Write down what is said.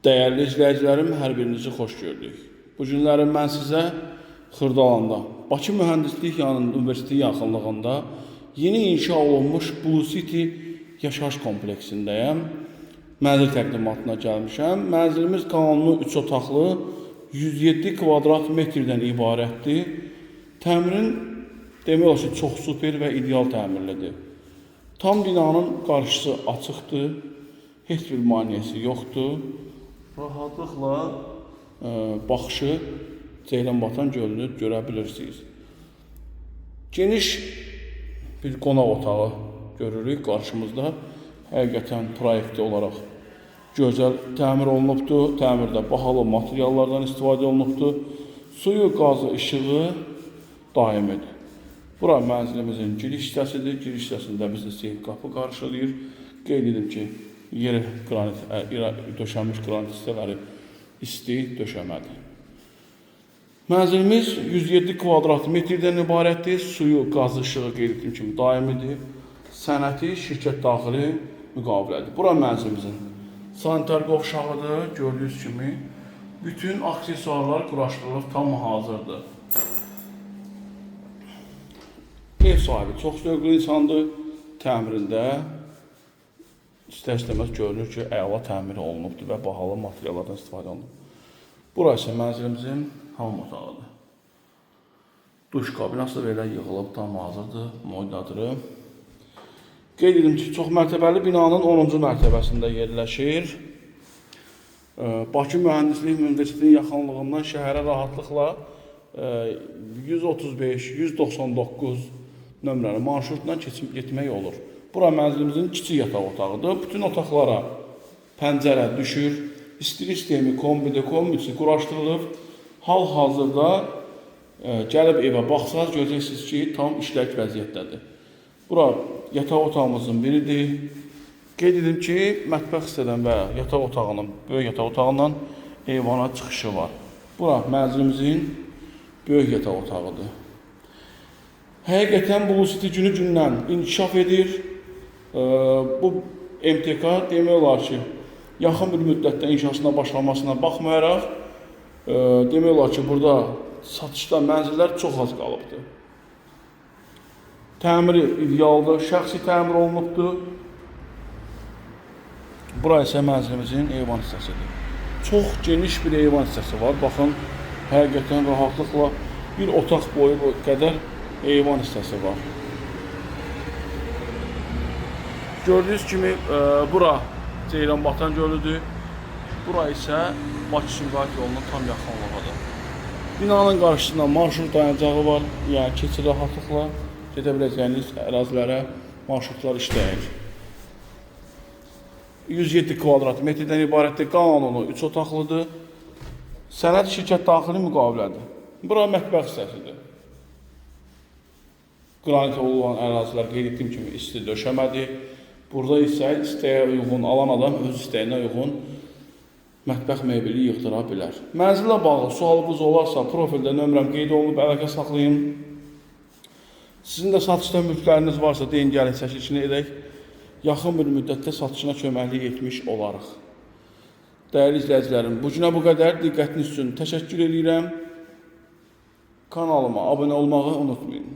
Dəyərli izləyicilərim, hər birinizi xoş gördük. Bu günləri mən sizə Xırdalanda, Bakı Mühəndislik Universiteti yaxınlığında yeni inşa olunmuş Blue City yaşayış kompleksindəyəm. Mənzil təqdimatına gəlmişəm. Mənzilimiz qanuni 3 otaqlı 107 kvadrat metrdən ibarətdir. Təmirin demək olar ki, çox super və ideal təmirlidir. Tam binanın qarşısı açıqdır, heç bir maneəsi yoxdur. Rahatlıqla baxışı Ceylanbatan gölünü görə bilirsiniz. Geniş bir qonaq otağı görürük qarşımızda. Həqiqətən proyekti olaraq gözəl təmir olunubdur. Təmirdə bahalı materiallardan istifadə olunubdur. Suyu, qazı, işığı daimidir. Bura mənzilimizin giriş hissəsidir. Giriş hissəsində bizi seyf qapı qarşılayır. Qeyd edim ki, yeri qranit, döşənmiş qranit hissələri isti döşəmədir. Mənzilimiz 107 kvadrat metrdən ibarətdir. Suyu, qazı, işığı qeyd etdiyim kimi daimidir. Sənəti şirkət daxili müqavilədir. Bura mənzilimizin sanitar qovşağıdır. Gördüyünüz kimi bütün aksesuarlar quraşdırılıb tam hazırdır. Ev sahibi çox zövqlü insandır. Təmirində İstər-istəməz görünür ki, əla təmir olunubdur və bahalı materiallardan istifadə olunub. Bura isə mənzilimizin hamam otağıdır. Duş kabinası belə yığılıb, tam hazırdır, moydadırı. Qeyd edim ki, çox mərtəbəli binanın 10-cu mərtəbəsində yerləşir. Bakı Mühəndislik Universitetinin yaxınlığından şəhərə rahatlıqla 135-199 nömrəli marşrutla keçib getmək olur. Bura mənzilimizin kiçik yataq otağıdır. Bütün otaqlara pəncərə düşür. İstilik sistemi kombisi quraşdırılıb. Hal-hazırda gəlib evə baxsaz görəcəksiniz ki, tam işlək vəziyyətdədir. Bura yataq otağımızın biridir. Qeyd edim ki, mətbəx hissədən və yataq otağının, böyük yataq otağından eyvana çıxışı var. Bura mənzilimizin böyük yataq otağıdır. Həqiqətən Blue City günü-gündən inkişaf edir. Bu MTK demək olar ki, yaxın bir müddətdə inşasına başlamasına baxmayaraq, demək olar ki, burada satışda mənzillər çox az qalıbdır. Təmiri idealdır, şəxsi təmir olunubdur. Bura isə mənzilimizin eyvan hissəsidir. Çox geniş bir eyvan hissəsi var. Baxın, həqiqətən rahatlıqla bir otaq boyu qədər eyvan hissəsi var. Gördüyünüz kimi, bura Ceylanbatan gölüdür. Bura isə Bakı-Sumqayıt yolunun tam yaxınlığıdır. Binanın qarşısında marşrut dayanacağı var. Yəni, keçir rahatlıqla gedə biləcəyiniz ərazilərə marşrutlar işləyir. 107 kvadrat metrdən ibarətdir. Qanuni 3 otaqlıdır. Sənəd şirkət daxili müqavilədir. Bura mətbəx hissəsidir. Qranit olan ərazilər qeyd etdiyim kimi isti döşəmədir. Burada isə istəyə uyğun, alan adam öz istəyinə uyğun mətbəx mebeli yığdıra bilər. Mənzillə bağlı sualınız olarsa, profildə nömrəm qeyd olunub, əlaqə saxlayın. Sizin də satışda mülkləriniz varsa, deyin gəlin çəkilişini edək. Yaxın bir müddətdə satışına köməklik etmiş olarıq. Dəyərli izləyicilərim, bu günə bu qədər. Diqqətiniz üçün təşəkkür edirəm. Kanalıma abunə olmağı unutmayın.